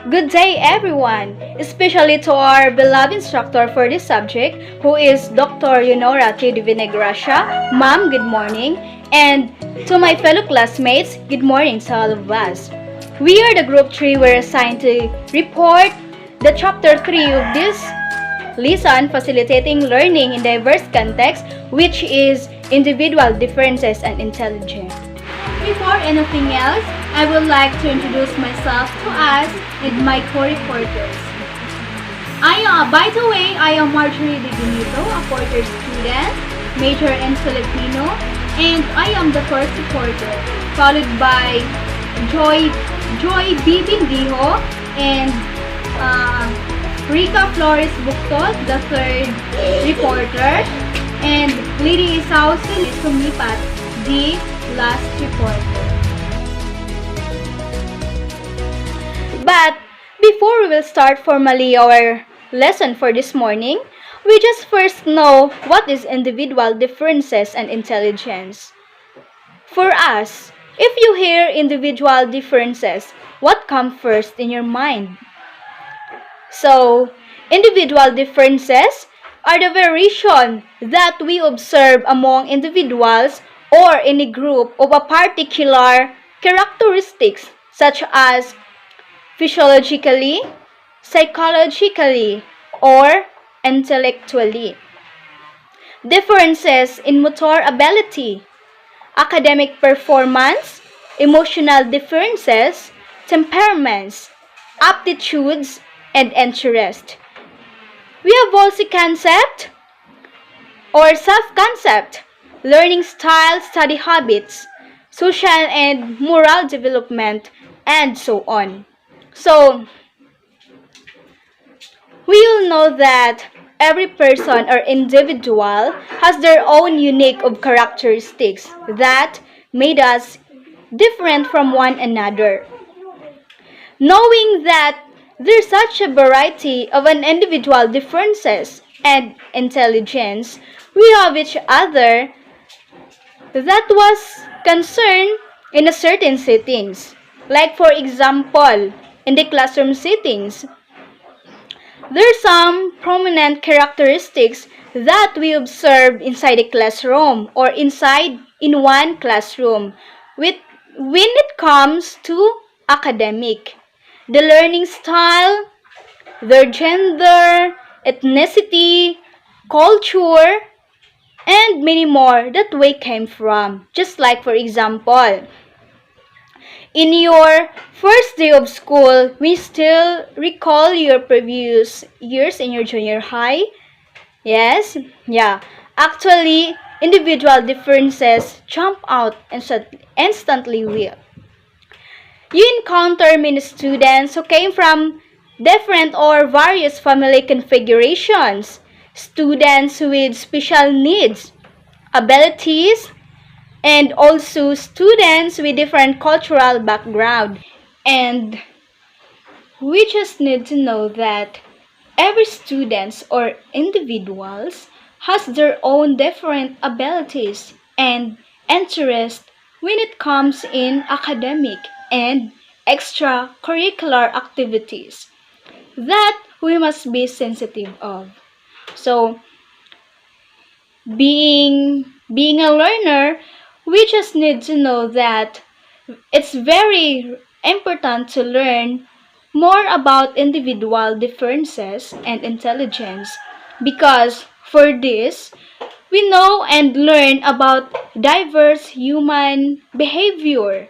Good day, everyone, especially to our beloved instructor for this subject, who is Dr. Yonora T. Divinagracia. Ma'am, good morning. And to my fellow classmates, good morning to all of us. We are the Group 3. We're assigned to report the Chapter 3 of this lesson, Facilitating Learning in Diverse Contexts, which is Individual Differences and Intelligence. Before anything else, I would like to introduce myself to us and my co-reporters. By the way, I am Marjorie De Benito, a quarter student, major in Filipino, and I am the first reporter, followed by Joy B. Bindijo and Rica Flores Buctot, the third reporter, and Lily Isausin Sumipat, the last reporter. But before we will start formally our lesson for this morning, we just first know what is individual differences and intelligence. For us, if you hear individual differences, what comes first in your mind? So, individual differences are the variation that we observe among individuals or in a group of a particular characteristics such as physiologically, psychologically, or intellectually. Differences in motor ability, academic performance, emotional differences, temperaments, aptitudes, and interest. We have also concept or self-concept, learning style, study habits, social and moral development, and so on. So, we all know that every person or individual has their own unique of characteristics that made us different from one another. Knowing that there's such a variety of an individual differences and intelligence, we have each other that was concerned in a certain settings. Like for example, in the classroom settings, there are some prominent characteristics that we observe inside a classroom or inside in one classroom when it comes to academic. The learning style, their gender, ethnicity, culture, and many more that we came from. Just like for example, in your first day of school, we still recall your previous years in your junior high? Yes? Yeah. Actually, individual differences jump out instantly will. You encounter many students who came from different or various family configurations, students with special needs, abilities, and also students with different cultural background. And we just need to know that every students or individuals has their own different abilities and interest when it comes in academic and extracurricular activities that we must be sensitive of. So, being a learner, we just need to know that it's very important to learn more about individual differences and intelligence because for this, we know and learn about diverse human behavior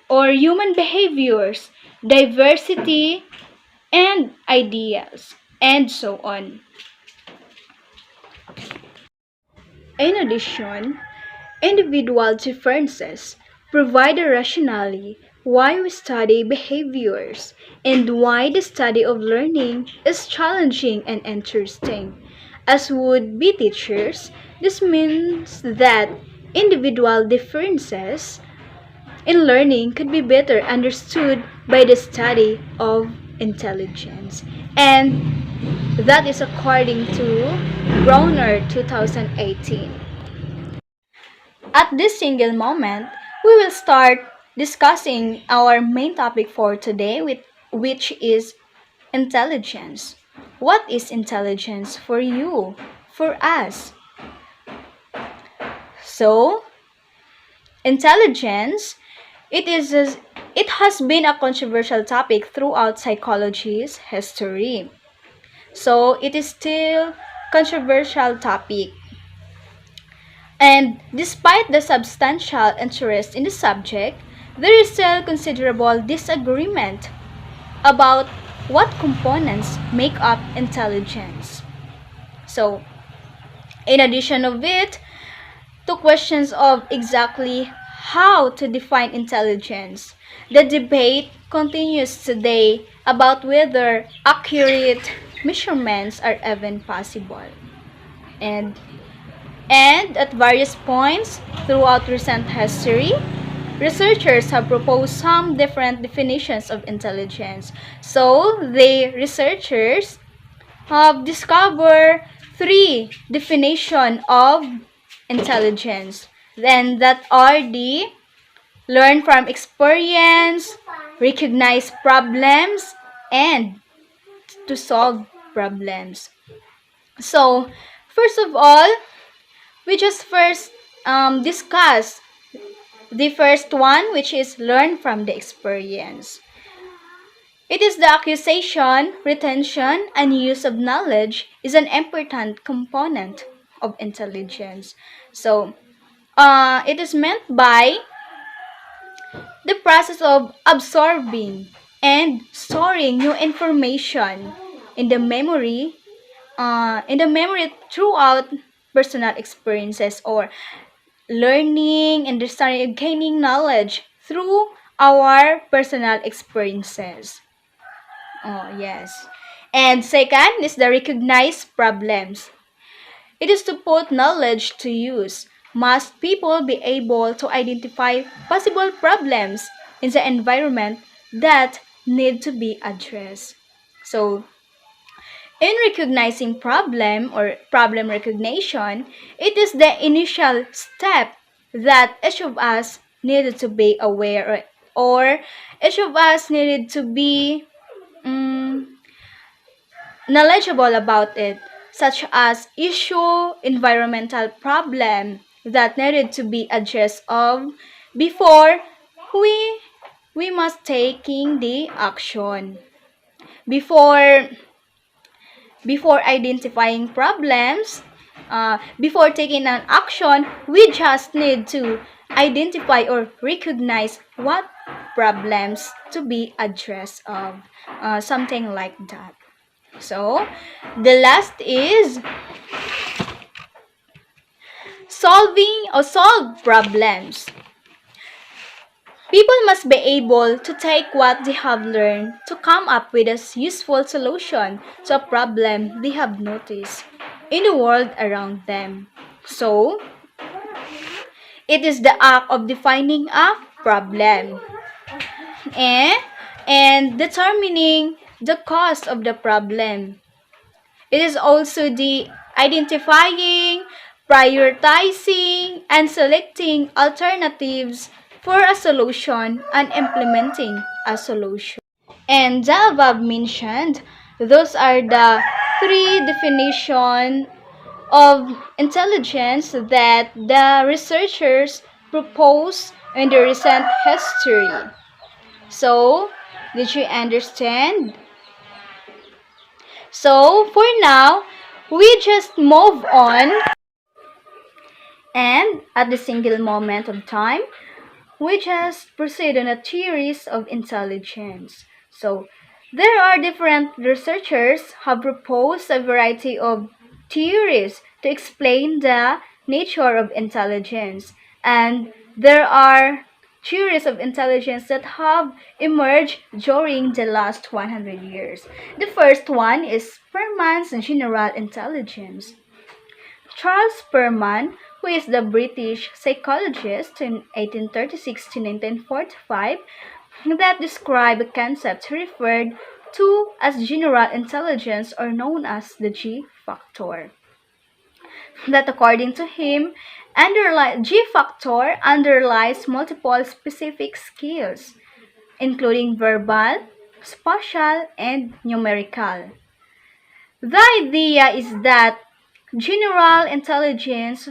or human behaviors, diversity, and ideas, and so on. In addition, individual differences provide a rationale why we study behaviors and why the study of learning is challenging and interesting. As would be teachers, this means that individual differences in learning could be better understood by the study of intelligence. And that is according to Browner 2018. At this single moment, we will start discussing our main topic for today, which is intelligence. What is intelligence for you, for us? So, intelligence, it has been a controversial topic throughout psychology's history. So, it is still controversial topic. And despite the substantial interest in the subject, there is still considerable disagreement about what components make up intelligence. So, in addition of it, to questions of exactly how to define intelligence, the debate continues today about whether accurate measurements are even possible. And at various points throughout recent history, researchers have proposed some different definitions of intelligence. So, the researchers have discovered three definitions of intelligence. Then that are the learn from experience, recognize problems, and to solve problems. So, first of all, we just first discuss the first one, which is learn from the experience. It is the acquisition, retention, and use of knowledge is an important component of intelligence. So, it is meant by the process of absorbing and storing new information in the memory, throughout personal experiences, or learning, understanding, gaining knowledge through our personal experiences. Oh, yes. And second is the recognize problems. It is to put knowledge to use. Must people be able to identify possible problems in the environment that need to be addressed? So, in recognizing problem or problem recognition, it is the initial step that each of us needed to be aware, or each of us needed to be knowledgeable about it, such as issue, environmental problem that needed to be addressed of before we we must taking the action. Before identifying problems, before taking an action, we just need to identify or recognize what problems to be addressed of, something like that. So, the last is solve problems. People must be able to take what they have learned to come up with a useful solution to a problem they have noticed in the world around them. So, it is the act of defining a problem and, determining the cause of the problem. It is also the identifying, prioritizing, and selecting alternatives for a solution and implementing a solution. And the above mentioned, those are the three definitions of intelligence that the researchers proposed in the recent history. So, did you understand? So, for now, we just move on, and at the single moment of time, we just proceed on a theories of intelligence. So, there are different researchers have proposed a variety of theories to explain the nature of intelligence, and there are theories of intelligence that have emerged during the last 100 years. The first one is Spearman's general intelligence. Charles Spearman, who is the British psychologist in 1836 to 1945, that described a concept referred to as general intelligence, or known as the G factor. That according to him, G factor underlies multiple specific skills, including verbal, spatial, and numerical. The idea is that general intelligence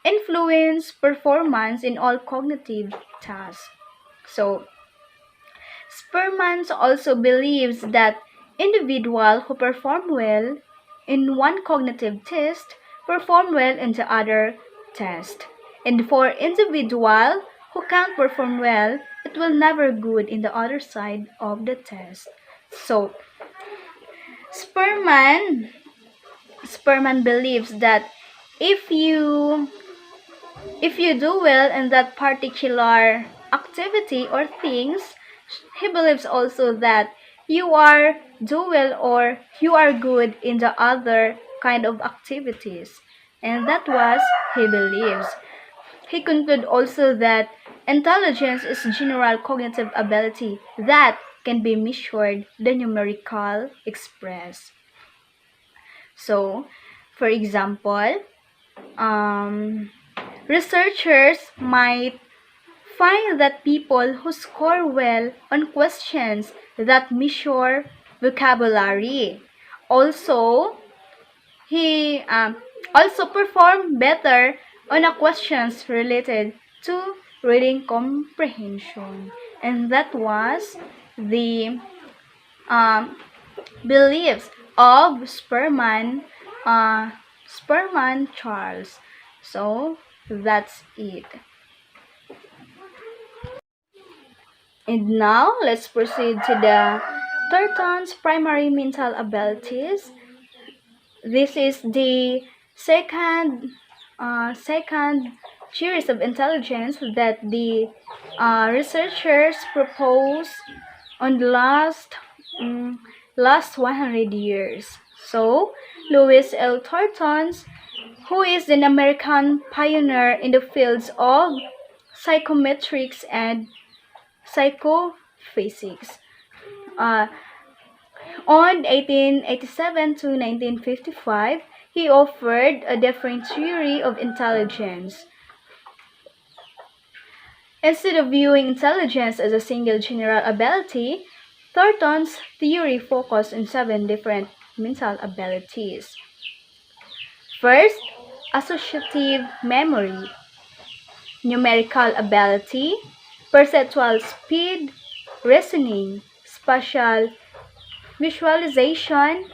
influence performance in all cognitive tasks. So, Spearman also believes that individuals who perform well in one cognitive test perform well in the other test. And for individuals who can't perform well, it will never good in the other side of the test. So, Spearman Spearman believes that if you if you do well in that particular activity or things, he believes also that you are do well or you are good in the other kind of activities. And that was he believes. He concluded also that intelligence is general cognitive ability that can be measured the numerical express. So, for example, um, researchers might find that people who score well on questions that measure vocabulary also he also perform better on a questions related to reading comprehension, and that was the um, beliefs of Spearman Charles. So that's it. And now let's proceed to the Thornton's primary mental abilities. This is the second series of intelligence that the researchers proposed on the last 100 years. So, Louis L. Thornton, who is an American pioneer in the fields of psychometrics and psychophysics. On 1887 to 1955, he offered a different theory of intelligence. Instead of viewing intelligence as a single general ability, Thornton's theory focused on 7 different mental abilities. First, associative memory, numerical ability, perceptual speed, reasoning, spatial visualization,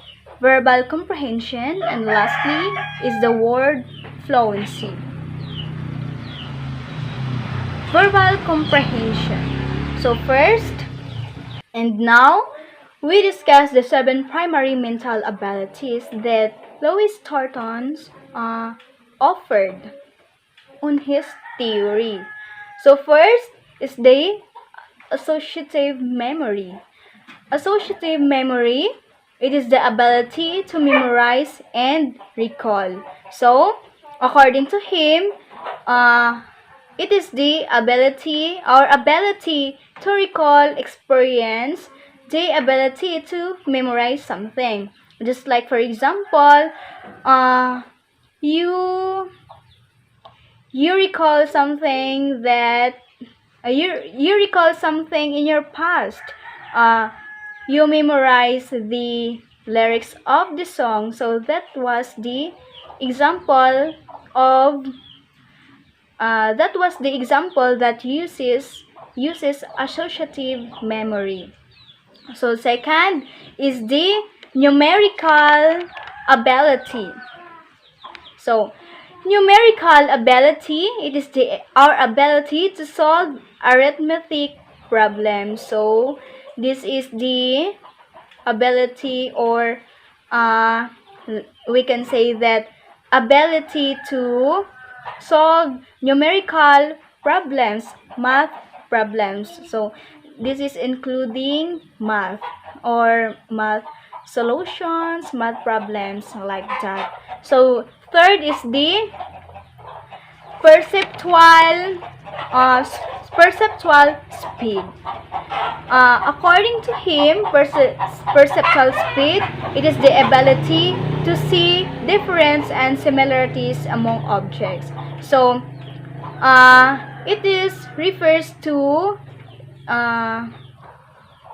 verbal comprehension, and lastly is the word fluency. Verbal comprehension. So first, and now, we discuss the 7 primary mental abilities that Louis Thornton offered on his theory. So first is the associative memory. Associative memory, it is the ability to memorize and recall. So, according to him, it is the ability to recall experience, the ability to memorize something. Just like, for example, you recall something that you recall something in your past. You memorize the lyrics of the song. So that was the example of that uses associative memory. So second is the numerical ability. So numerical ability, it is our ability to solve arithmetic problems. So this is the ability, or we can say that ability to solve numerical problems, math problems. So this is including math or math solutions, math problems like that. So third is the perceptual speed. According to him, perceptual speed, it is the ability to see difference and similarities among objects. So, it refers to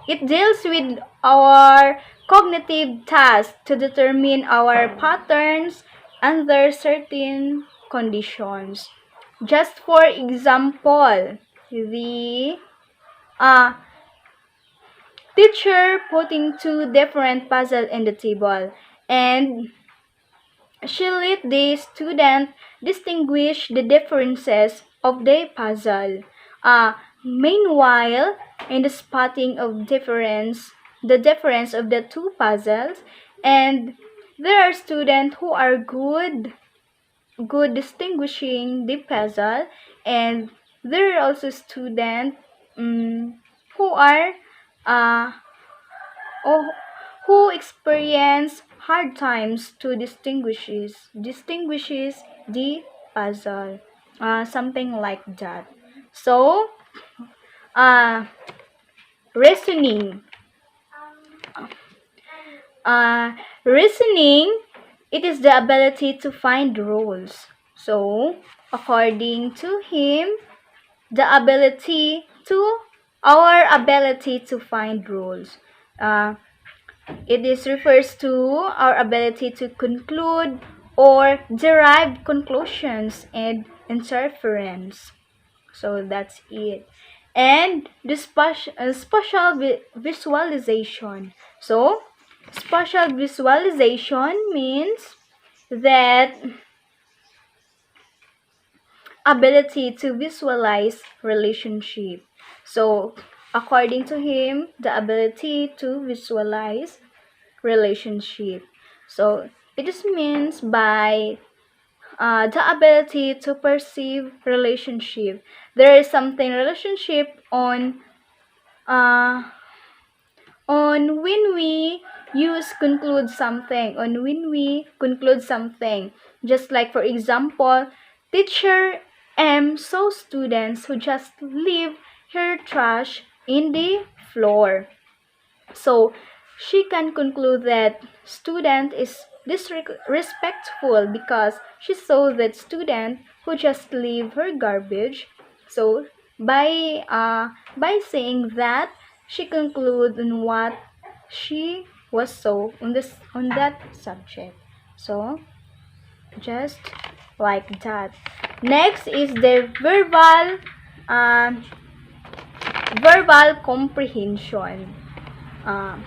It deals with our cognitive tasks to determine our patterns under certain conditions. Just for example, the uh, teacher putting two different puzzles in the table, and she let the student distinguish the differences of the puzzle. Meanwhile, in the spotting of the difference of the two puzzles, and there are students who are good distinguishing the puzzle, and there are also students who are uh, oh, who experience hard times to distinguishes the puzzle, something like that. So, uh, reasoning. Uh, reasoning, it is the ability to find rules. So, according to him, the ability to our ability to find rules. Uh, It is refers to our ability to conclude or derive conclusions and interference. So that's it. And the spatial visualization. So, spatial visualization means that ability to visualize relationship. So, according to him, the ability to visualize relationship. So it is means by the ability to perceive relationship. There is something relationship uh, on when we use conclude something, on when we conclude something. Just like for example, teacher M saw students who just leave her trash in the floor. So she can conclude that student is disrespectful because she saw that student who just leave her garbage. So by saying that, she conclude on what she was so on this on that subject. So just like that. Next is the um, verbal comprehension. Uh,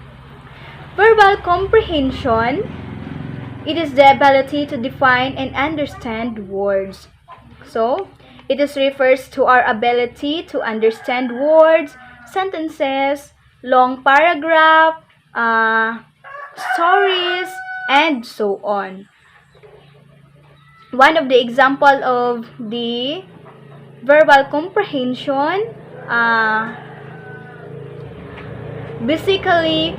Verbal comprehension, it is the ability to define and understand words. So, it is refers to our ability to understand words, sentences, long paragraph, stories, and so on. One of the example of the verbal comprehension, uh, basically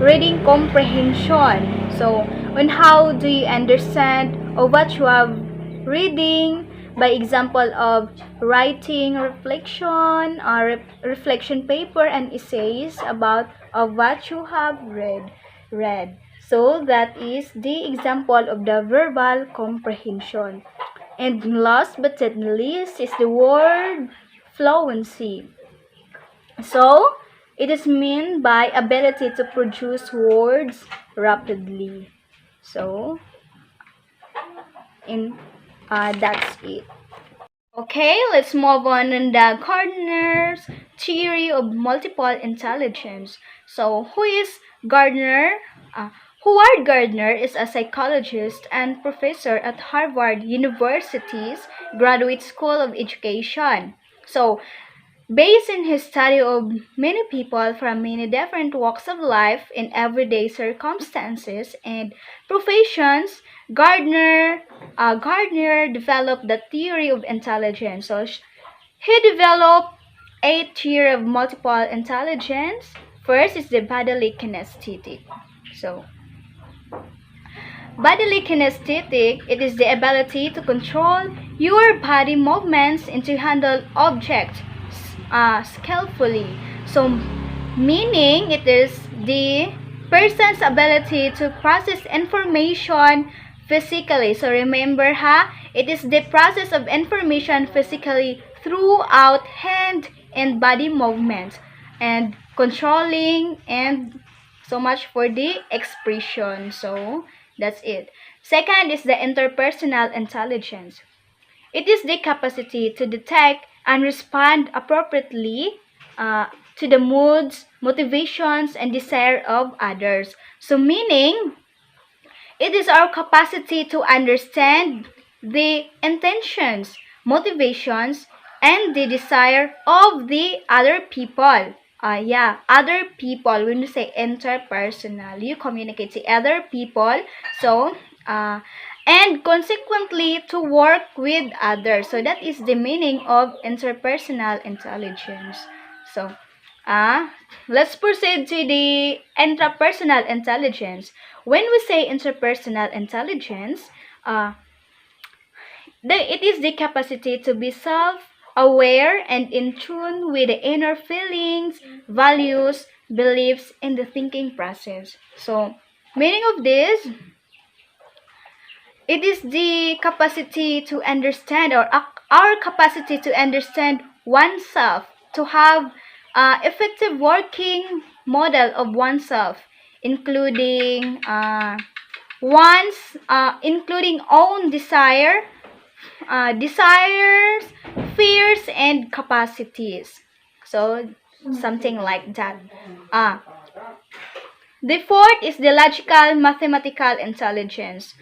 reading comprehension. So, on how do you understand or what you have reading, by example of writing reflection or reflection paper and essays about of what you have read. So that is the example of the verbal comprehension. And last but not least is the word fluency. So, it is meant by ability to produce words rapidly. So, that's it. Okay, let's move on in the Gardner's theory of multiple intelligence. So, who is Gardner? Howard Gardner is a psychologist and professor at Harvard University's Graduate School of Education. So, based in his study of many people from many different walks of life in everyday circumstances and professions, Gardner developed the theory of intelligence. So he developed a theory of multiple intelligence. First is the bodily kinesthetic. So bodily kinesthetic, it is the ability to control your body movements and to handle objects skillfully. So, meaning it is the person's ability to process information physically. So, remember, it is the process of information physically throughout hand and body movements. and controlling, and so much for the expression. So that's it. Second is the interpersonal intelligence. It is the capacity to detect and respond appropriately uh, to the moods, motivations, and desire of others. So meaning, it is our capacity to understand the intentions, motivations, and the desire of the other people. Other people. When you say interpersonal, you communicate to other people. So, and consequently to work with others. So that is the meaning of interpersonal intelligence. So, uh, let's proceed to the intrapersonal intelligence. When we say interpersonal intelligence, uh, it is the capacity to be self-aware and in tune with the inner feelings, values, beliefs, and the thinking process. So, meaning of this, it is the capacity to understand, or our capacity to understand oneself, to have effective working model of oneself, including including own desires, fears, and capacities. So something like that. Uh, the fourth is the logical mathematical intelligence.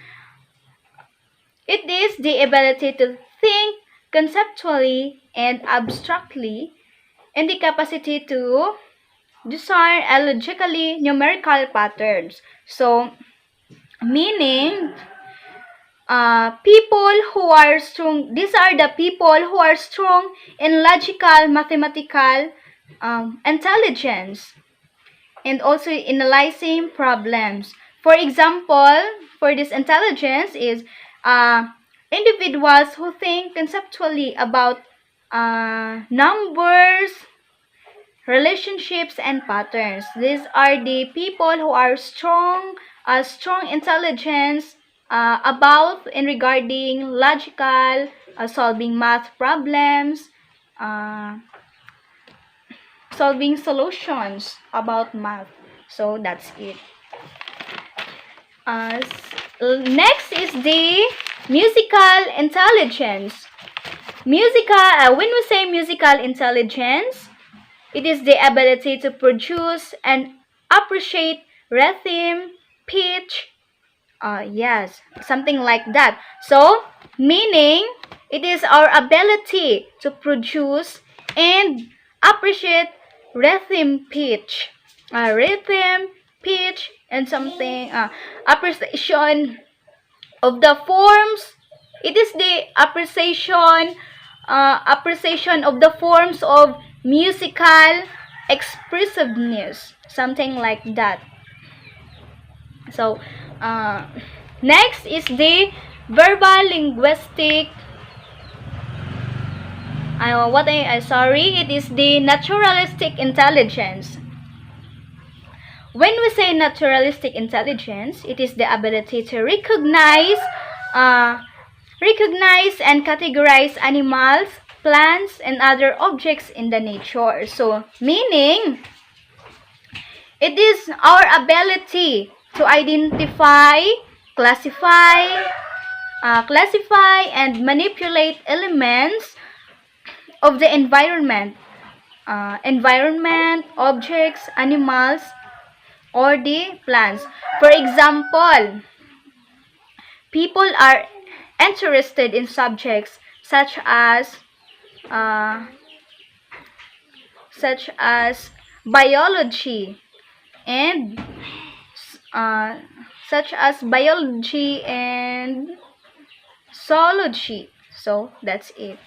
It is the ability to think conceptually and abstractly, and the capacity to discern logically numerical patterns. So, meaning, people who are strong, these are the people who are strong in logical, mathematical intelligence, and also in analyzing problems. For example, for this intelligence is individuals who think conceptually about numbers, relationships, and patterns. These are the people who are strong intelligence about and regarding logical, solving math problems, uh, solving solutions about math. So that's it. Next is the musical intelligence. When we say musical intelligence, it is the ability to produce and appreciate rhythm, pitch, yes, something like that. So, meaning, it is our ability to produce and appreciate rhythm, pitch, and something, appreciation of the forms. It is the appreciation of the forms of musical expressiveness, something like that. So, uh, next is the verbal linguistic. It is the naturalistic intelligence. When we say naturalistic intelligence, it is the ability to uh, recognize and categorize animals, plants, and other objects in the nature. So, meaning, it is our ability to identify, classify, and manipulate elements of the environment, objects, animals, or the plants. For example, people are interested in subjects uh, such as biology and uh, zoology. So that's it.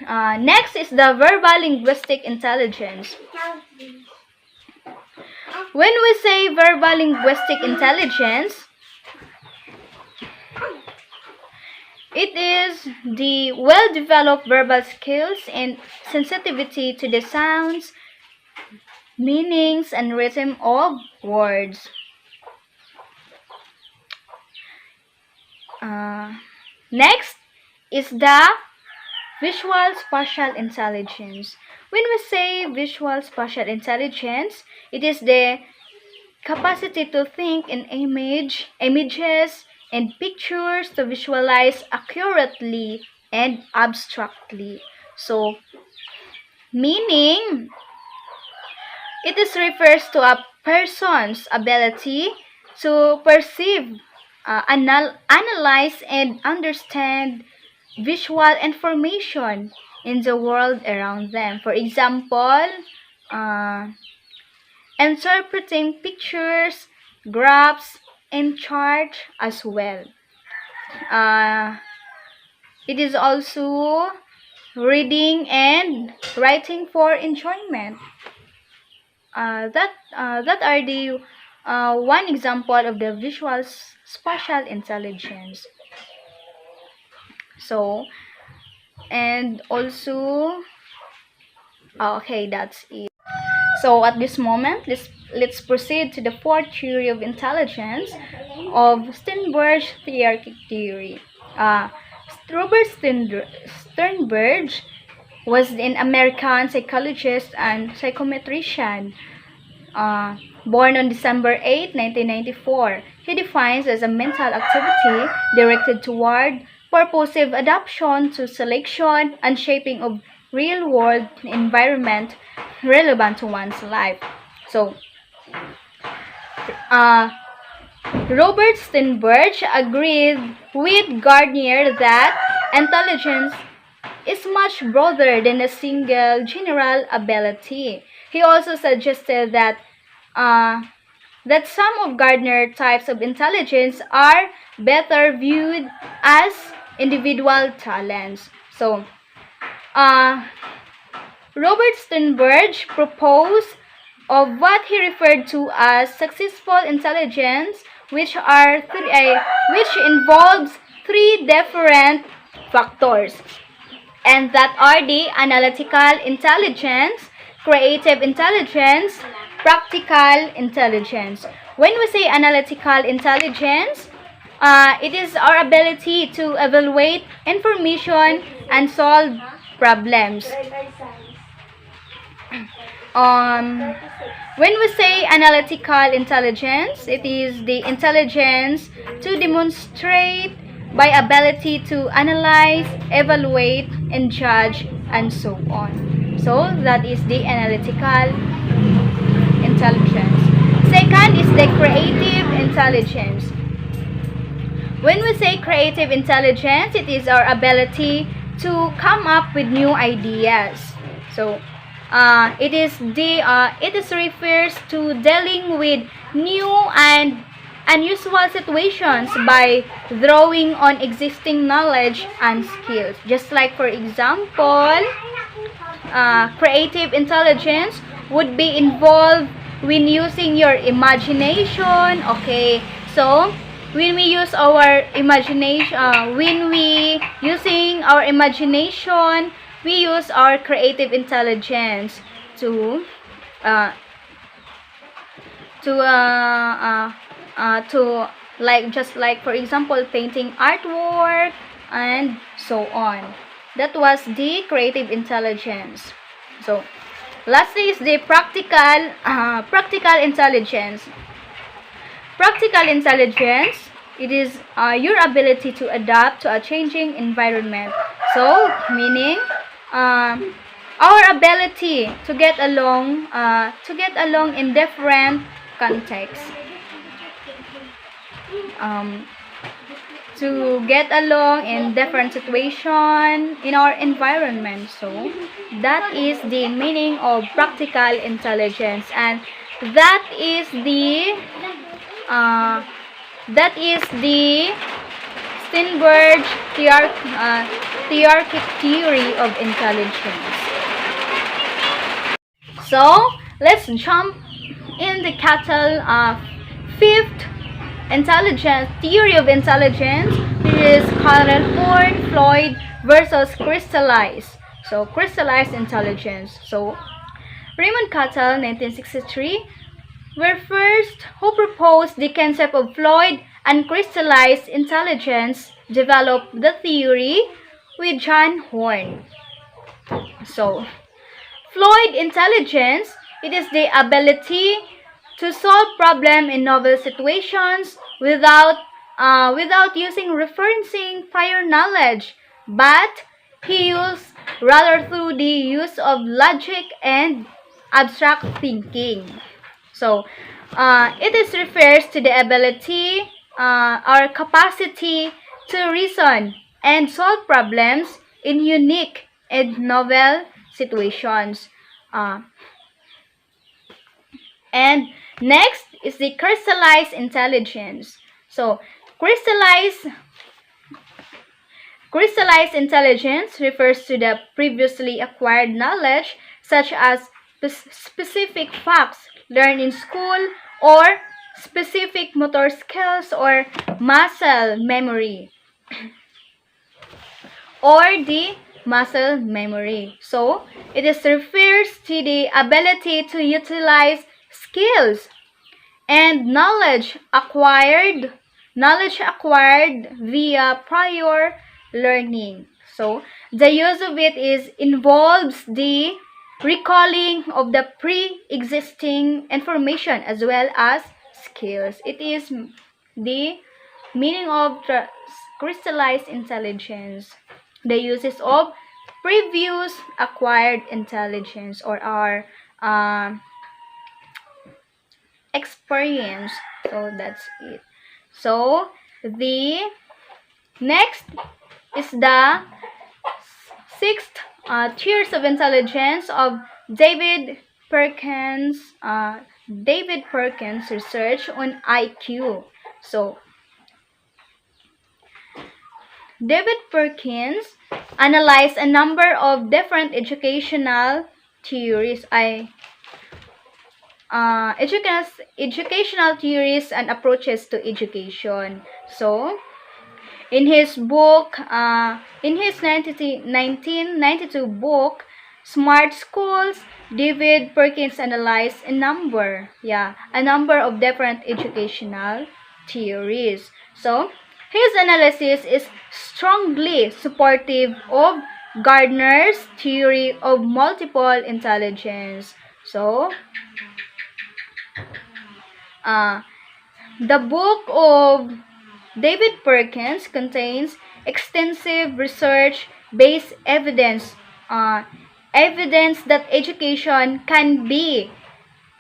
Next is the verbal linguistic intelligence. When we say verbal linguistic intelligence, it is the well-developed verbal skills and sensitivity to the sounds, meanings, and rhythm of words. Next is the visual spatial intelligence. When we say visual spatial intelligence, it is the capacity to think in images, and pictures to visualize accurately and abstractly. So, meaning, it is refers to a person's ability to perceive, analyze, and understand visual information in the world around them. For example, uh, interpreting pictures, graphs, and charts as well. Uh, it is also reading and writing for enjoyment. That are the one example of the visual spatial intelligence. So, and also, okay, that's it. So at this moment, let's proceed to the fourth theory of intelligence of Sternberg's hierarchic theory. Uh, Robert Sternberg was an American psychologist and psychometrician. Born on December 8, 1994, he defines as a mental activity directed toward purposive adaptation to selection and shaping of real-world environment relevant to one's life. So, uh, Robert Sternberg agreed with Gardner that intelligence is much broader than a single general ability. He also suggested uh, that some of Gardner types of intelligence are better viewed as individual talents. So, uh, Robert Sternberg proposed of what he referred to as successful intelligence, which involves three different factors, and that are the analytical intelligence, creative intelligence, practical intelligence. When we say analytical intelligence, it is our ability to evaluate information and solve problems. Um, when we say analytical intelligence, it is the intelligence to demonstrate by ability to analyze, evaluate, and judge, and so on. So that is the analytical intelligence. Second is the creative intelligence. When we say creative intelligence, it is our ability to come up with new ideas. So, it refers to dealing with new and unusual situations by drawing on existing knowledge and skills. Just like, for example, creative intelligence would be involved when using your imagination. Okay, so when we use our imagination, we use our creative intelligence to uh, like for example painting artwork and so on. That was the creative intelligence. So lastly is the practical intelligence. Practical intelligence, it is your ability to adapt to a changing environment. So meaning our ability to get along in different contexts, to get along in different situation in our environment. So that is the meaning of practical intelligence, and that is the Sternberg hierarchic theory of intelligence. So let's jump in the fifth intelligence theory of intelligence, which is Carl Horn Floyd versus crystallized. So crystallized intelligence. So Raymond Cattell, 1963, were first who proposed the concept of fluid and crystallized intelligence, developed the theory with John Horn. So, fluid intelligence, it is the ability to solve problem in novel situations without using referencing prior knowledge, but he used rather through the use of logic and abstract thinking. So, it is refers to the ability or capacity to reason and solve problems in unique and novel situations. Uh, and next is the crystallized intelligence. So, crystallized crystallized intelligence refers to the previously acquired knowledge, such as specific facts learned in school or specific motor skills or muscle memory or the muscle memory. So, it is refers to the ability to utilize skills and knowledge acquired via prior learning. So, the use of it is involves the recalling of the pre-existing information as well as skills. It is the meaning of crystallized intelligence. The uses of previous acquired intelligence or our experience. So that's it. So the next is the sixth tiers of intelligence of David Perkins. David Perkins research on IQ. So David Perkins analyzed a number of different educational theories. Educational theories and approaches to education. So, in his book, in his 1992 book, Smart Schools, David Perkins analyzed a number of different educational theories. So, his analysis is strongly supportive of Gardner's theory of multiple intelligence. So, the book of David Perkins contains extensive research-based evidence that education can be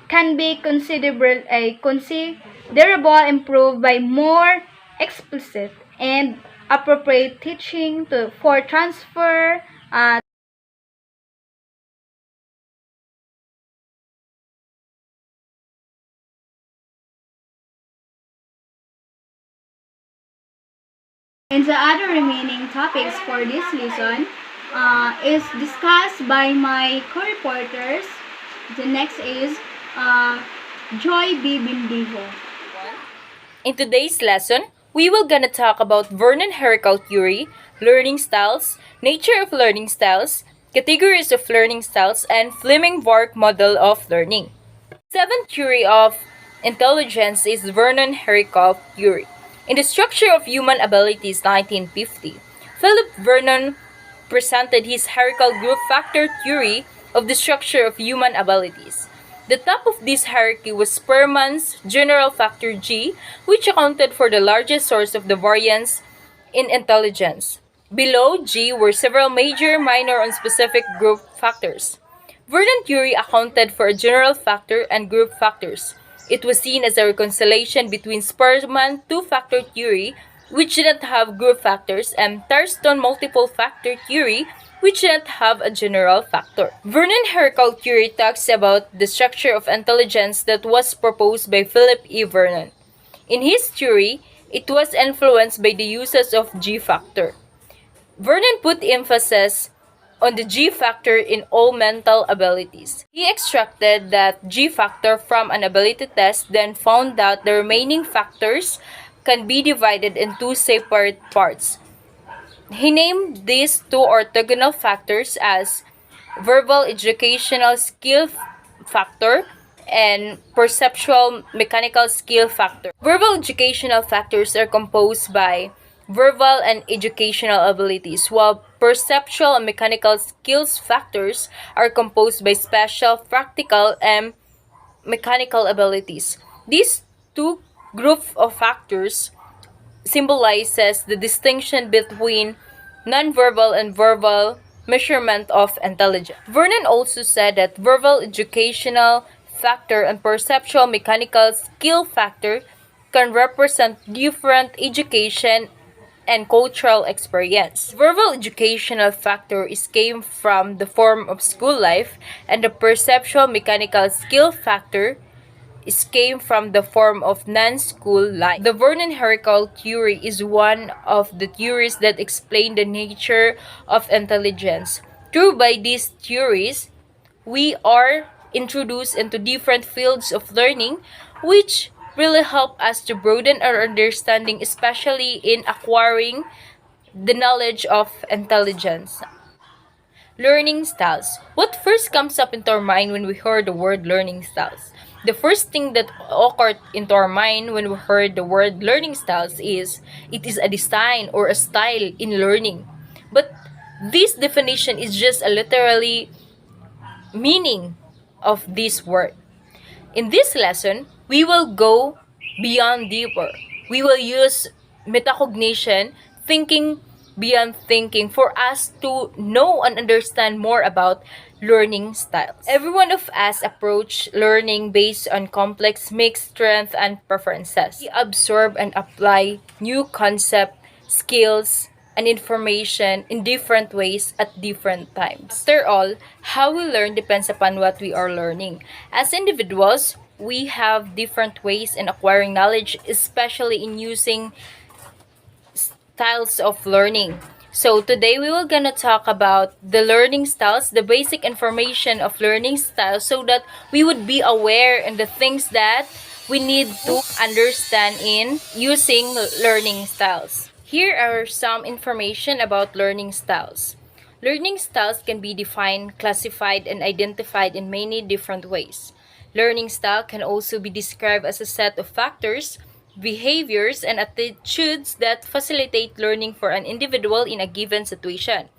considerable improved by more explicit and appropriate teaching for transfer and the other remaining topics for this lesson is discussed by my co-reporters. The next is Joy B. Bindijo. In today's lesson, we will gonna talk about Vernon Hierarchical theory, learning styles, nature of learning styles, categories of learning styles, and Fleming-Vork model of learning. Seventh theory of intelligence is Vernon Hierarchical theory. In The Structure of Human Abilities 1950, Philip Vernon presented his hierarchical group factor theory of the structure of human abilities. The top of this hierarchy was Spearman's general factor G, which accounted for the largest source of the variance in intelligence. Below G were several major, minor, and specific group factors. Vernon theory accounted for a general factor and group factors. It was seen as a reconciliation between Spearman two-factor theory, which didn't have group factors, and Thurston multiple factor theory, which didn't have a general factor. Vernon hierarchical theory talks about the structure of intelligence that was proposed by Philip E. Vernon. In his theory, it was influenced by the uses of G factor. Vernon put emphasis on the G factor in all mental abilities. He extracted that G factor from an ability test, then found that the remaining factors can be divided in two separate parts. He named these two orthogonal factors as verbal educational skill factor and perceptual mechanical skill factor. Verbal educational factors are composed by verbal and educational abilities, while perceptual and mechanical skills factors are composed by special, practical, and mechanical abilities. These two group of factors symbolizes the distinction between nonverbal and verbal measurement of intelligence. Vernon also said that verbal educational factor and perceptual mechanical skill factor can represent different education and cultural experience. Verbal educational factor is came from the form of school life, and the perceptual mechanical skill factor is came from the form of non-school life. The Vernon-Hierarchical theory is one of the theories that explain the nature of intelligence. Through by these theories, we are introduced into different fields of learning, which really help us to broaden our understanding, especially in acquiring the knowledge of intelligence. Learning styles. What first comes up into our mind when we heard the word learning styles? The first thing that occurred into our mind when we heard the word learning styles is it is a design or a style in learning. But this definition is just a literally meaning of this word. In this lesson, we will go beyond deeper. We will use metacognition, thinking beyond thinking, for us to know and understand more about learning styles. Every one of us approach learning based on complex mixed strengths and preferences. We absorb and apply new concept, skills, and information in different ways at different times. After all, how we learn depends upon what we are learning. As individuals, we have different ways in acquiring knowledge, especially in using styles of learning. So today we will gonna talk about the learning styles, the basic information of learning styles, so that we would be aware in the things that we need to understand in using learning styles. Here are some information about learning styles. Learning styles can be defined, classified, and identified in many different ways. Learning style can also be described as a set of factors, behaviors, and attitudes that facilitate learning for an individual in a given situation.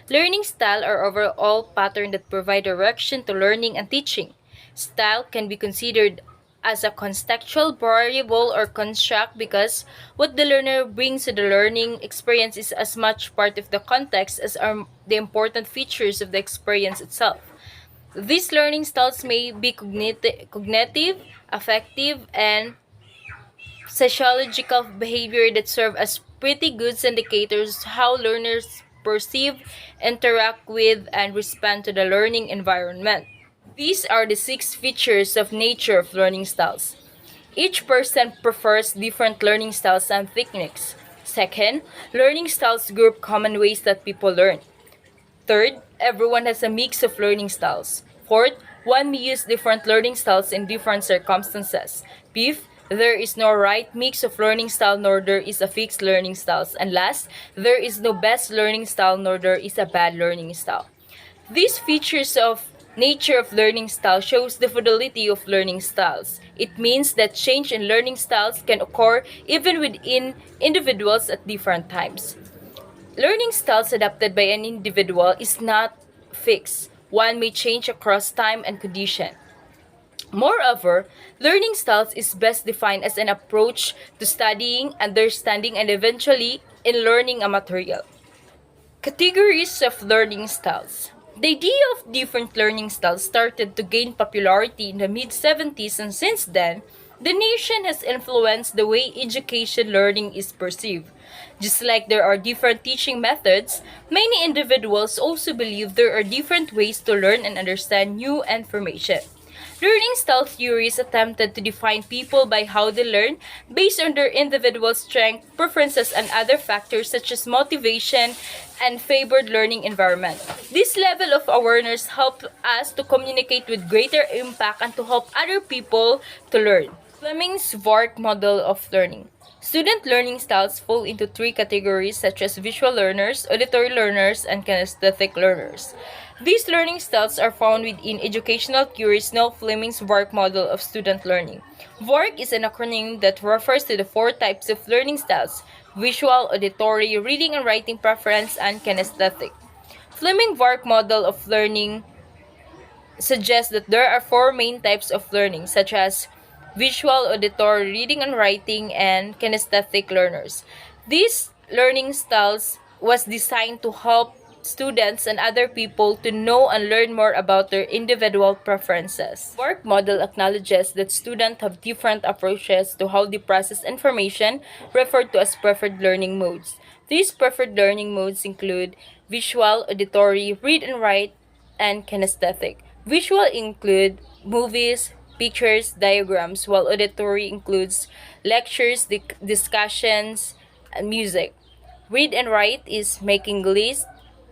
Learning style are overall patterns that provide direction to learning and teaching. Style can be considered as a contextual variable or construct because what the learner brings to the learning experience is as much part of the context as are the important features of the experience itself. These learning styles may be cognitive, affective, and sociological behavior that serve as pretty good indicators how learners perceive, interact with, and respond to the learning environment. These are the 6 features of nature of learning styles. Each person prefers different learning styles and techniques. Second, learning styles group common ways that people learn. Third, everyone has a mix of learning styles. Fourth, one may use different learning styles in different circumstances. Fifth, there is no right mix of learning style nor there is a fixed learning styles. And last, there is no best learning style nor there is a bad learning style. These features of nature of learning style shows the fidelity of learning styles. It means that change in learning styles can occur even within individuals at different times. Learning styles adopted by an individual is not fixed. One may change across time and condition. Moreover, learning styles is best defined as an approach to studying, understanding, and eventually in learning a material. Categories of learning styles. The idea of different learning styles started to gain popularity in the mid-70s, and since then, the nation has influenced the way education learning is perceived. Just like there are different teaching methods, many individuals also believe there are different ways to learn and understand new information. Learning style theories attempted to define people by how they learn based on their individual strengths, preferences, and other factors such as motivation and favored learning environment. This level of awareness helped us to communicate with greater impact and to help other people to learn. Fleming's VARK model of learning. Student learning styles fall into 3 categories such as visual learners, auditory learners, and kinesthetic learners. These learning styles are found within educational theories known Fleming's VARK model of student learning. VARK is an acronym that refers to the 4 types of learning styles: visual, auditory, reading and writing preference, and kinesthetic. Fleming-Vark model of learning suggests that there are four main types of learning, such as visual, auditory, reading and writing, and kinesthetic learners. These learning styles was designed to help students and other people to know and learn more about their individual preferences. Work model acknowledges that students have different approaches to how they process information, referred to as preferred learning modes. These preferred learning modes include visual, auditory, read and write, and kinesthetic. Visual include movies, pictures, diagrams, while auditory includes lectures, discussions, and music. Read and write is making lists,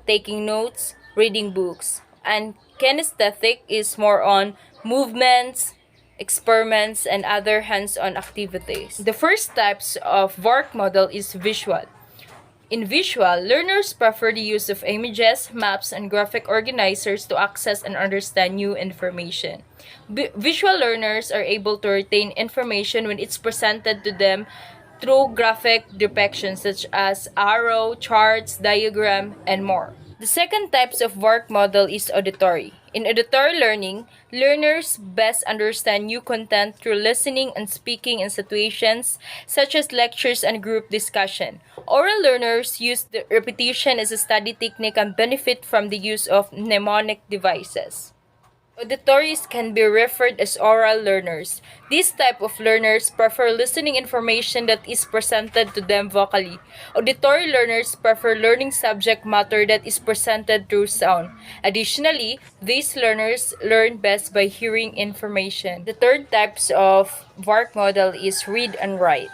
taking notes, reading books. And kinesthetic is more on movements, experiments, and other hands-on activities. The first types of work model is visual. In visual, learners prefer the use of images, maps, and graphic organizers to access and understand new information. Visual learners are able to retain information when it's presented to them through graphic depictions such as arrow, charts, diagram, and more. The second types of work model is auditory. In auditory learning, learners best understand new content through listening and speaking in situations such as lectures and group discussion. Oral learners use the repetition as a study technique and benefit from the use of mnemonic devices. Auditories can be referred as oral learners. This type of learners prefer listening information that is presented to them vocally. Auditory learners prefer learning subject matter that is presented through sound. Additionally, these learners learn best by hearing information. The third types of VARK model is read and write.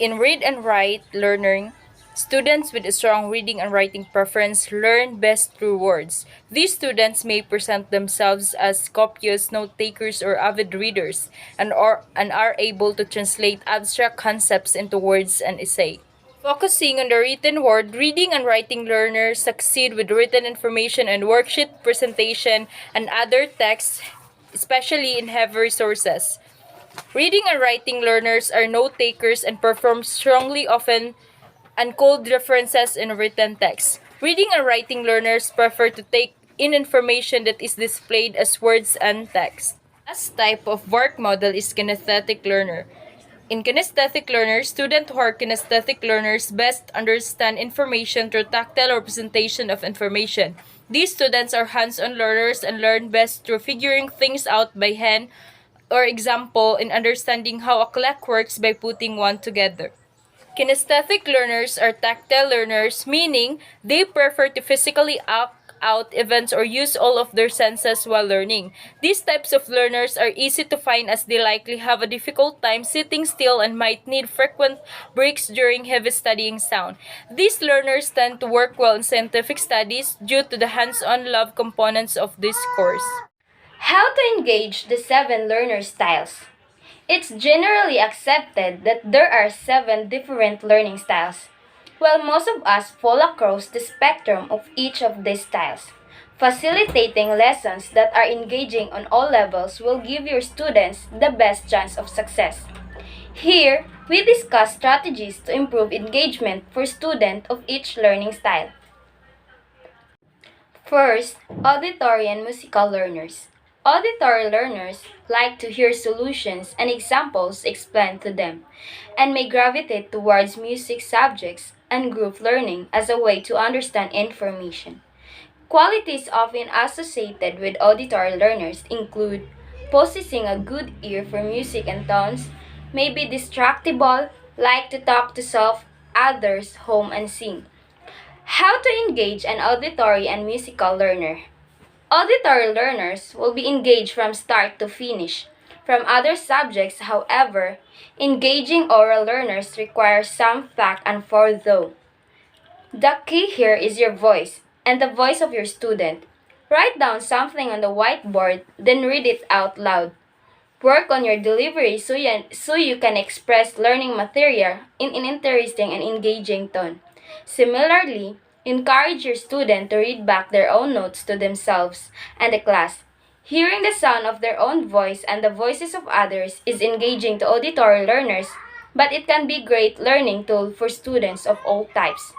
In read and write learning, students with a strong reading and writing preference learn best through words. These students may present themselves as copious note takers or avid readers and are able to translate abstract concepts into words and essay. Focusing on the written word, reading and writing learners succeed with written information and worksheet presentation and other texts, especially in heavy resources. Reading and writing learners are note takers and perform strongly often and cold references in written text. Reading and writing learners prefer to take in information that is displayed as words and text. Last type of work model is kinesthetic learner. In kinesthetic learners, students who are kinesthetic learners best understand information through tactile representation of information. These students are hands-on learners and learn best through figuring things out by hand or example in understanding how a clock works by putting one together. Kinesthetic learners are tactile learners, meaning they prefer to physically act out events or use all of their senses while learning. These types of learners are easy to find as they likely have a difficult time sitting still and might need frequent breaks during heavy studying sound. These learners tend to work well in scientific studies due to the hands-on lab components of this course. How to engage the 7 learner styles? It's generally accepted that there are 7 different learning styles. While most of us fall across the spectrum of each of these styles, facilitating lessons that are engaging on all levels will give your students the best chance of success. Here, we discuss strategies to improve engagement for students of each learning style. First, auditory and musical learners. Auditory learners like to hear solutions and examples explained to them, and may gravitate towards music subjects and group learning as a way to understand information. Qualities often associated with auditory learners include possessing a good ear for music and tones, may be distractible, like to talk to self, others, hum, and sing. How to engage an auditory and musical learner? Auditory learners will be engaged from start to finish. From other subjects, however, engaging oral learners requires some back and forth though. The key here is your voice and the voice of your student. Write down something on the whiteboard, then read it out loud. Work on your delivery so you can express learning material in an interesting and engaging tone. Similarly, encourage your student to read back their own notes to themselves and the class. Hearing the sound of their own voice and the voices of others is engaging to auditory learners but it can be a great learning tool for students of all types.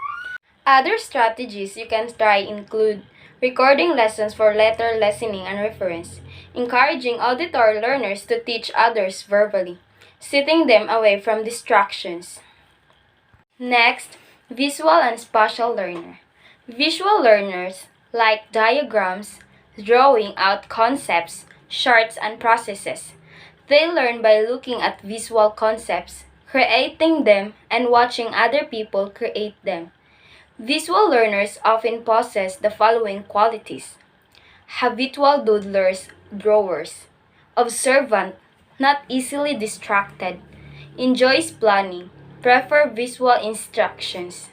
Other strategies you can try include recording lessons for letter listening and reference, encouraging auditory learners to teach others verbally, sitting them away from distractions. Next, visual and spatial learner. Visual learners like diagrams, drawing out concepts, charts, and processes. They learn by looking at visual concepts, creating them, and watching other people create them. Visual learners often possess the following qualities: habitual doodlers, drawers, observant, not easily distracted, enjoys planning, prefer visual instructions.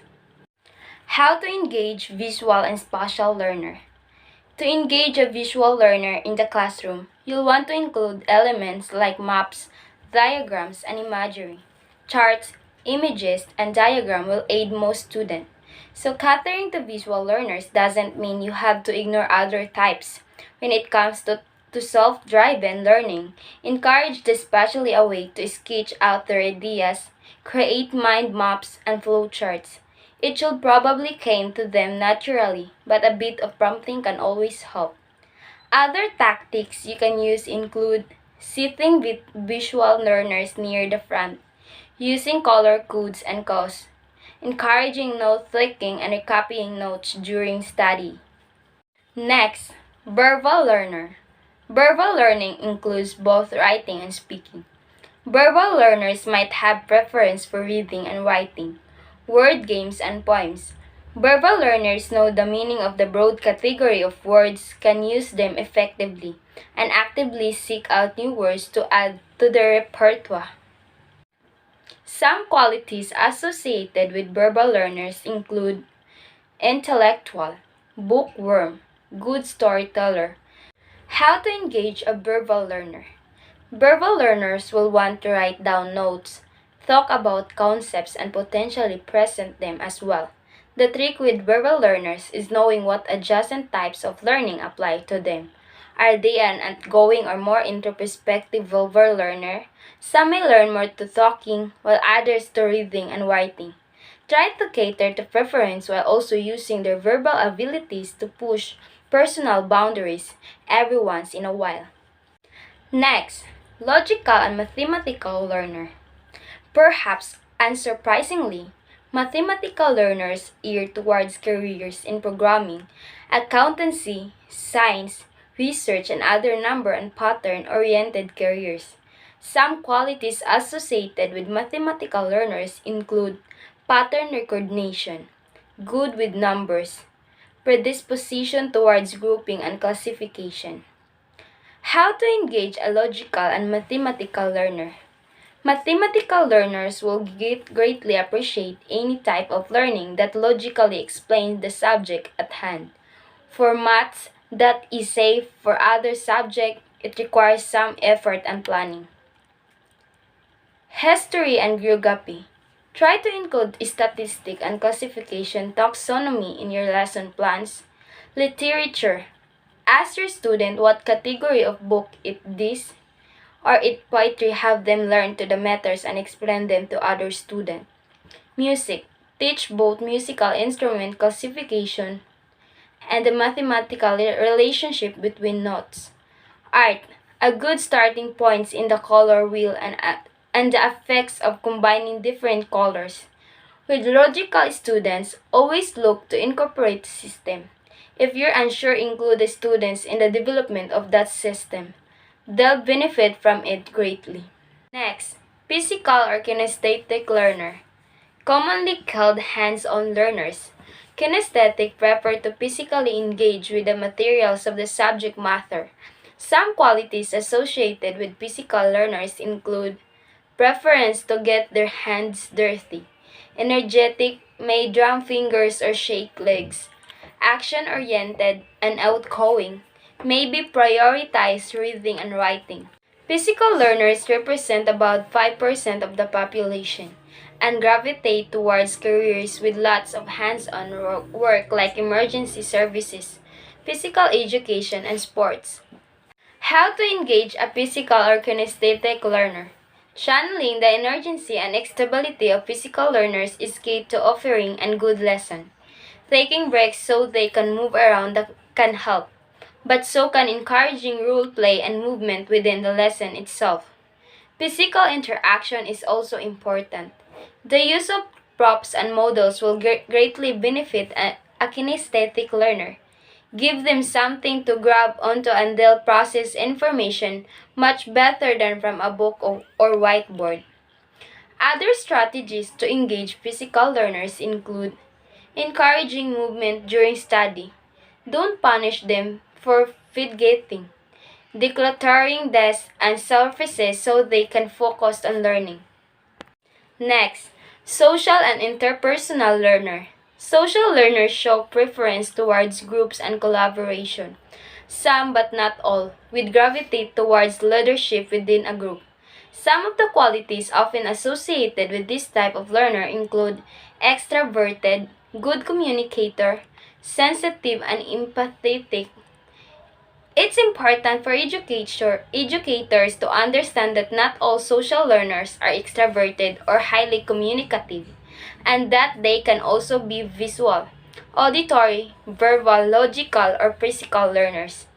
How to engage visual and spatial learner. To engage a visual learner in the classroom, you'll want to include elements like maps, diagrams, and imagery. Charts, images, and diagram will aid most students. So catering to visual learners doesn't mean you have to ignore other types. When it comes to self-driven learning, encourage the spatially away to sketch out their ideas, create mind maps, and flowcharts. It should probably come to them naturally, but a bit of prompting can always help. Other tactics you can use include sitting with visual learners near the front, using color codes and cues, encouraging note taking and copying notes during study. Next, verbal learner. Verbal learning includes both writing and speaking. Verbal learners might have preference for reading and writing, word games, and poems. Verbal learners know the meaning of the broad category of words, can use them effectively, and actively seek out new words to add to their repertoire. Some qualities associated with verbal learners include intellectual, bookworm, good storyteller. How to engage a verbal learner. Verbal learners will want to write down notes, talk about concepts, and potentially present them as well. The trick with verbal learners is knowing what adjacent types of learning apply to them. Are they an outgoing or more introspective verbal learner? Some may learn more to talking, while others to reading and writing. Try to cater to preference while also using their verbal abilities to push personal boundaries every once in a while. Next, logical and mathematical learner. Perhaps unsurprisingly, mathematical learners ear towards careers in programming, accountancy, science, research, and other number and pattern-oriented careers. Some qualities associated with mathematical learners include pattern recognition, good with numbers, predisposition towards grouping and classification. How to engage a logical and mathematical learner. Mathematical learners will greatly appreciate any type of learning that logically explains the subject at hand. For maths, that is safe. For other subjects, it requires some effort and planning. History and geography. Try to include statistic and classification taxonomy in your lesson plans. Literature. Ask your student what category of book it is, or it poetry, have them learn to the matters and explain them to other students. Music. Teach both musical instrument classification and the mathematical relationship between notes. Art. A good starting points in the color wheel and the effects of combining different colors. With logical students, always look to incorporate the system. If you're unsure, include the students in the development of that system. They'll benefit from it greatly. Next, physical or kinesthetic learner. Commonly called hands-on learners. Kinesthetic prefer to physically engage with the materials of the subject matter. Some qualities associated with physical learners include preference to get their hands dirty, energetic, may drum fingers or shake legs, action-oriented and outgoing, maybe prioritize reading and writing. Physical learners represent about 5% of the population and gravitate towards careers with lots of hands-on work like emergency services, physical education, and sports. How to engage a physical or kinesthetic learner. Channeling the energy and stability of physical learners is key to offering a good lesson. Taking breaks so they can move around can help, but so can encouraging role play and movement within the lesson itself. Physical interaction is also important. The use of props and models will greatly benefit a kinesthetic learner. Give them something to grab onto and they'll process information much better than from a book or whiteboard. Other strategies to engage physical learners include encouraging movement during study. Don't punish them for fidgeting. Decluttering desks and surfaces so they can focus on learning. Next, social and interpersonal learner. Social learners show preference towards groups and collaboration. Some, but not all, would gravitate towards leadership within a group. Some of the qualities often associated with this type of learner include extroverted, good communicator, sensitive and empathetic. It's important for educators to understand that not all social learners are extroverted or highly communicative, and that they can also be visual, auditory, verbal, logical, or physical learners.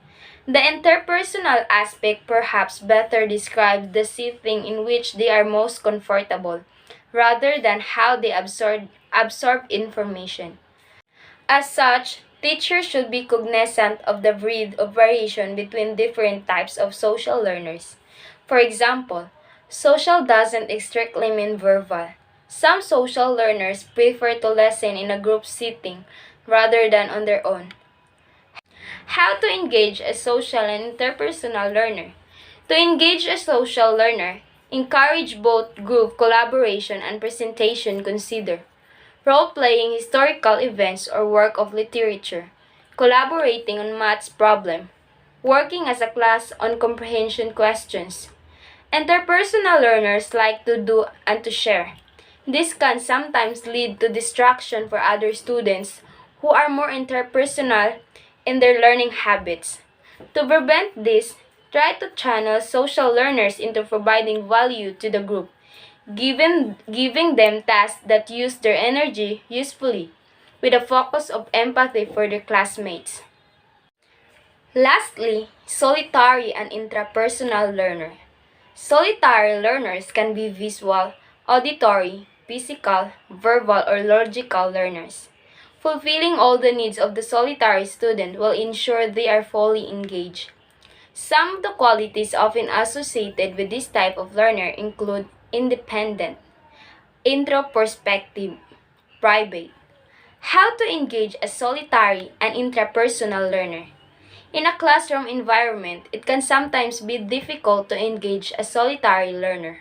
The interpersonal aspect perhaps better describes the setting in which they are most comfortable, rather than how they absorb information. As such, teachers should be cognizant of the breadth of variation between different types of social learners. For example, social doesn't strictly mean verbal. Some social learners prefer to listen in a group setting rather than on their own. How to engage a social and interpersonal learner? To engage a social learner, encourage both group collaboration and presentation. Consider role-playing historical events or work of literature, collaborating on maths problem, working as a class on comprehension questions. Interpersonal learners like to do and to share. This can sometimes lead to distraction for other students who are more interpersonal in their learning habits. To prevent this, try to channel social learners into providing value to the group, giving them tasks that use their energy usefully, with a focus of empathy for their classmates. Lastly, solitary and intrapersonal learner. Solitary learners can be visual, auditory, physical, verbal, or logical learners. Fulfilling all the needs of the solitary student will ensure they are fully engaged. Some of the qualities often associated with this type of learner include independent, introspective, private. How to engage a solitary and intrapersonal learner? In a classroom environment, it can sometimes be difficult to engage a solitary learner.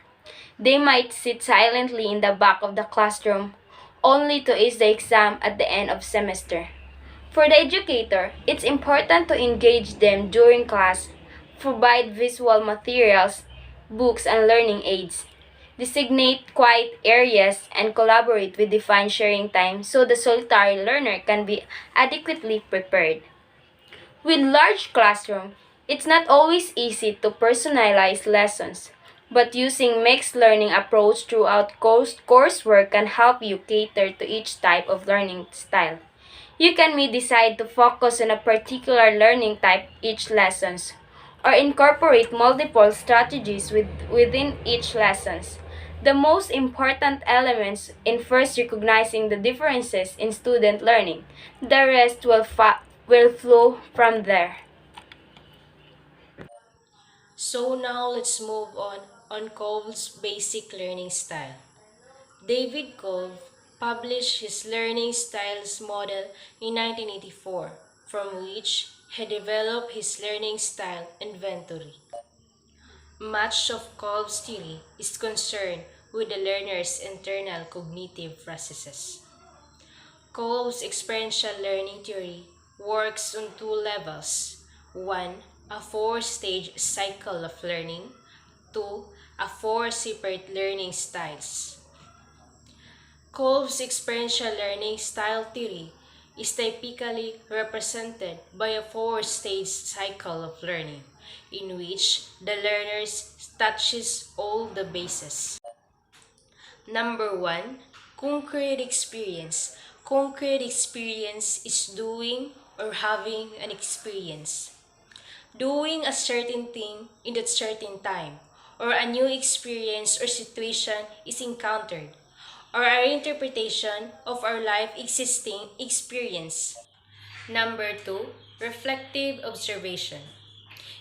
They might sit silently in the back of the classroom, only to ace the exam at the end of semester. For the educator, it's important to engage them during class, provide visual materials, books, and learning aids. Designate quiet areas and collaborate with defined sharing time so the solitary learner can be adequately prepared. With large classroom, it's not always easy to personalize lessons, but using mixed learning approach throughout coursework can help you cater to each type of learning style. You can may decide to focus on a particular learning type each lessons, or incorporate multiple strategies within each lessons. The most important elements in first recognizing the differences in student learning. The rest will flow from there. So now let's move on Cole's basic learning style. David Cole published his learning styles model in 1984, from which he developed his learning style inventory. Much of Kolb's theory is concerned with the learner's internal cognitive processes. Kolb's experiential learning theory works on two levels. One, a four-stage cycle of learning. Two, a four separate learning styles. Kolb's experiential learning style theory is typically represented by a four-stage cycle of learning, in which the learner touches all the bases. Number 1, concrete experience. Concrete experience is doing or having an experience. Doing a certain thing in that certain time, or a new experience or situation is encountered, or our interpretation of our life existing experience. Number 2, reflective observation.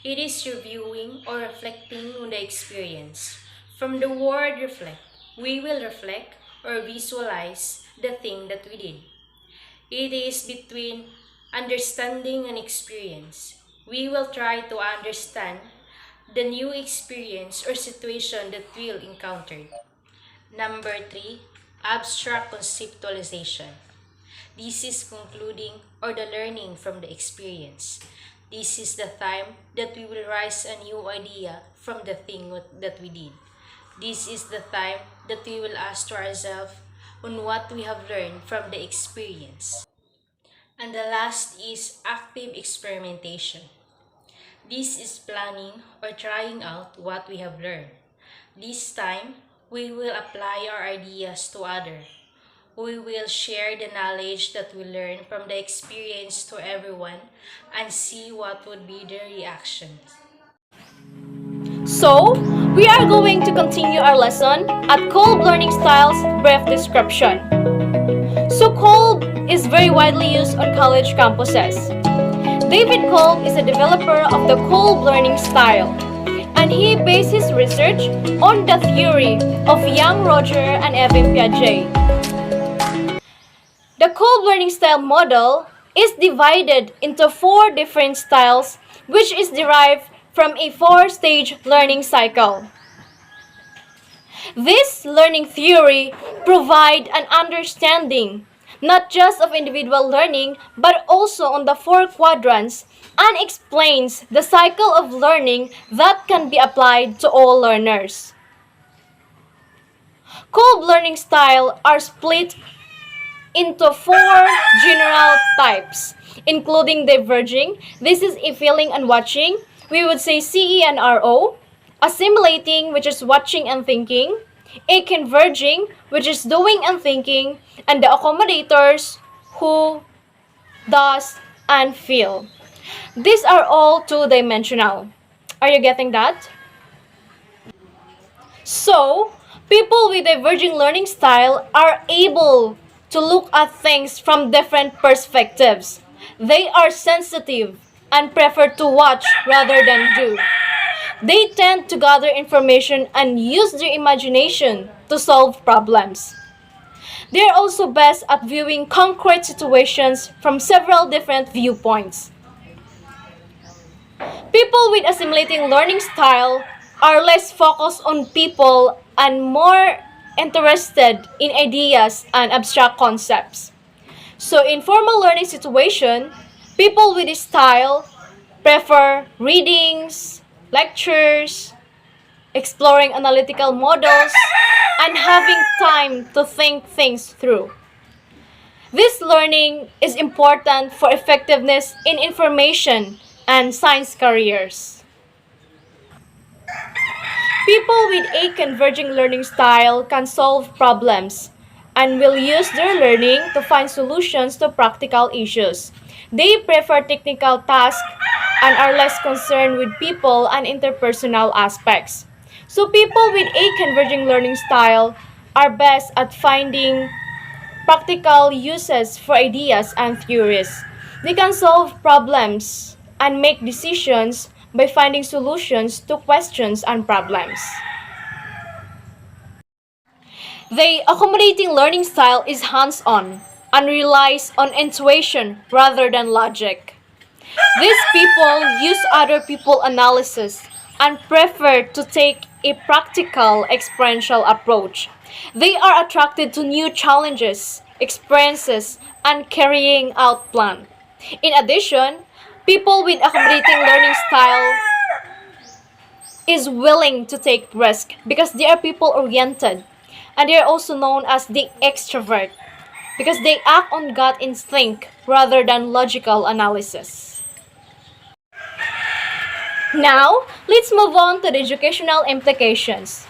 It is reviewing or reflecting on the experience. From the word reflect, we will reflect or visualize the thing that we did. It is between understanding and experience. We will try to understand the new experience or situation that we'll encounter. Number 3, abstract conceptualization. This is concluding or the learning from the experience. This is the time that we will rise a new idea from the thing that we did. This is the time that we will ask to ourselves on what we have learned from the experience. And the last is active experimentation. This is planning or trying out what we have learned. This time, we will apply our ideas to others. We will share the knowledge that we learned from the experience to everyone and see what would be their reactions. So, we are going to continue our lesson at Kolb Learning Styles Brief Description. So, Kolb is very widely used on college campuses. David Kolb is a developer of the Kolb Learning Style, and he based his research on the theory of Young, Roger, and Evan Piaget. The Kolb Learning Style model is divided into 4 different styles, which is derived from a 4-stage learning cycle. This learning theory provides an understanding not just of individual learning but also on the 4 quadrants and explains the cycle of learning that can be applied to all learners. Kolb learning styles are split into 4 general types, including diverging. This is a feeling and watching. We would say CE and RO. Assimilating, which is watching and thinking. A converging, which is doing and thinking. And the accommodators, who, does, and feel. These are all 2-dimensional. Are you getting that? So, people with diverging learning style are able to look at things from different perspectives. They are sensitive and prefer to watch rather than do. They tend to gather information and use their imagination to solve problems. They are also best at viewing concrete situations from several different viewpoints. People with assimilating learning style are less focused on people and more interested in ideas and abstract concepts. So in formal learning situation, people with this style prefer readings, lectures, exploring analytical models, and having time to think things through. This learning is important for effectiveness in information and science careers. People with a converging learning style can solve problems and will use their learning to find solutions to practical issues. They prefer technical tasks and are less concerned with people and interpersonal aspects. So people with a converging learning style are best at finding practical uses for ideas and theories. They can solve problems and make decisions by finding solutions to questions and problems. The accommodating learning style is hands-on and relies on intuition rather than logic. These people use other people's analysis and prefer to take a practical, experiential approach. They are attracted to new challenges, experiences, and carrying out plans. In addition, people with accommodating learning style is willing to take risk because they are people-oriented, and they are also known as the extrovert. because they act on gut instinct rather than logical analysis. Now, let's move on to the educational implications.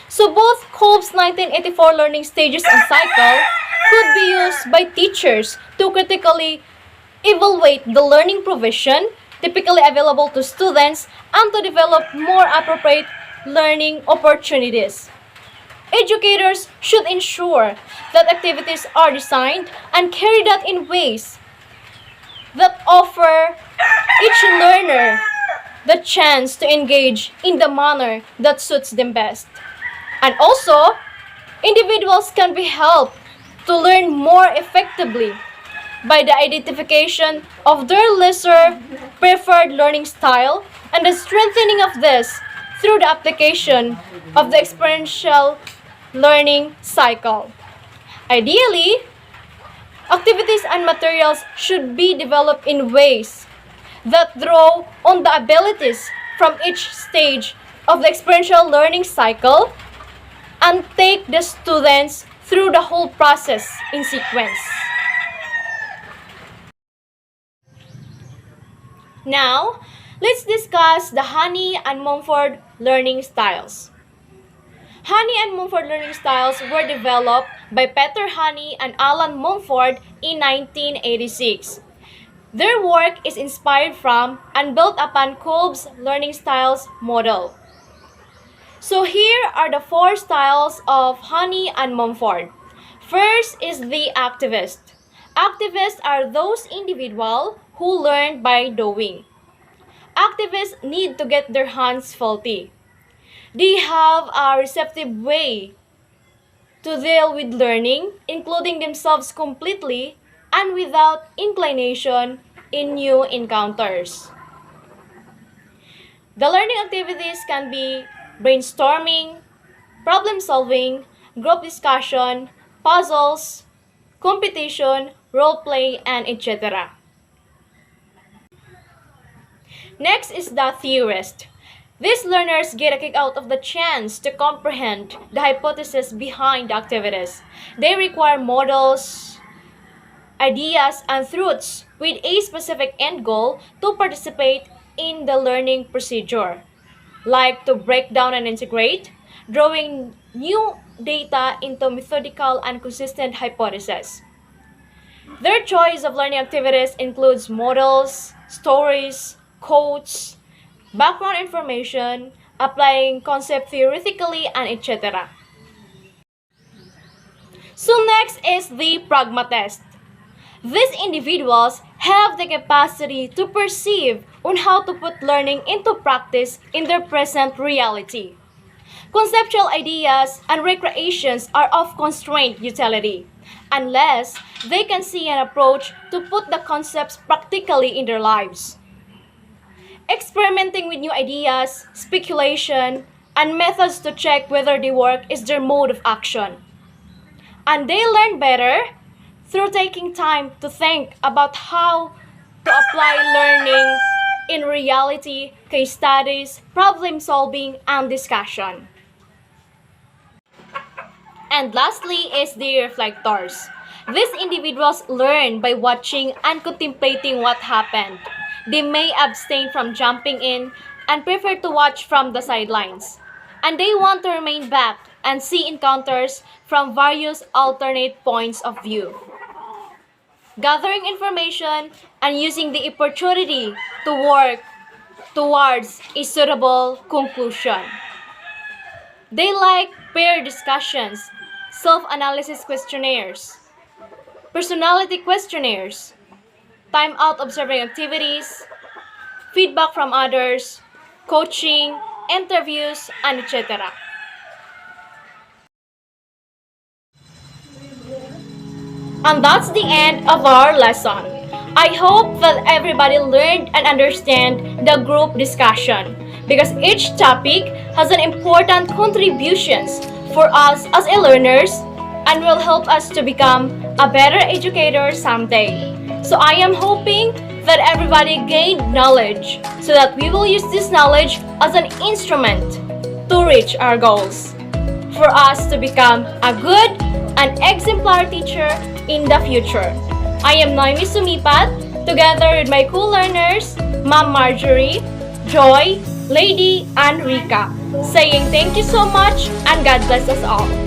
So both Kolb's 1984 learning stages and cycle could be used by teachers to critically evaluate the learning provision typically available to students and to develop more appropriate learning opportunities. Educators should ensure that activities are designed and carried out in ways that offer each learner the chance to engage in the manner that suits them best. And also, individuals can be helped to learn more effectively by the identification of their lesser preferred learning style and the strengthening of this through the application of the experiential learning cycle. Ideally, activities and materials should be developed in ways that draw on the abilities from each stage of the experiential learning cycle and take the students through the whole process in sequence. Now, let's discuss the Honey and Mumford learning styles. Honey and Mumford learning styles were developed by Peter Honey and Alan Mumford in 1986. Their work is inspired from and built upon Kolb's learning styles model. So here are the 4 styles of Honey and Mumford. First is the activist. Activists are those individuals who learn by doing. Activists need to get their hands filthy. They have a receptive way to deal with learning, including themselves completely and without inclination in new encounters. The learning activities can be brainstorming, problem solving, group discussion, puzzles, competition, role play, and etc. Next is the theorist. These learners get a kick out of the chance to comprehend the hypothesis behind the activities. They require models, ideas, and truths with a specific end goal to participate in the learning procedure, like to break down and integrate, drawing new data into methodical and consistent hypotheses. Their choice of learning activities includes models, stories, quotes, background information, applying concept theoretically, and etc. So next is the pragmatist. These individuals have the capacity to perceive on how to put learning into practice in their present reality. Conceptual ideas and recreations are of constrained utility, unless they can see an approach to put the concepts practically in their lives. Experimenting with new ideas, speculation, and methods to check whether they work is their mode of action. And they learn better through taking time to think about how to apply learning in reality, case studies, problem solving, and discussion. And lastly is the reflectors. These individuals learn by watching and contemplating what happened. They may abstain from jumping in and prefer to watch from the sidelines. And they want to remain back and see encounters from various alternate points of view. Gathering information and using the opportunity to work towards a suitable conclusion. They like peer discussions, self-analysis questionnaires, personality questionnaires, time-out observing activities, feedback from others, coaching, interviews, and etc. And that's the end of our lesson. I hope that everybody learned and understand the group discussion because each topic has an important contributions for us as a learners and will help us to become a better educator someday. So I am hoping that everybody gained knowledge so that we will use this knowledge as an instrument to reach our goals. For us to become a good and exemplary teacher in the future. I am Noemi Sumipat, together with my co-learners, Ma'am Marjorie, Joy, Lady, and Rika, saying thank you so much and God bless us all.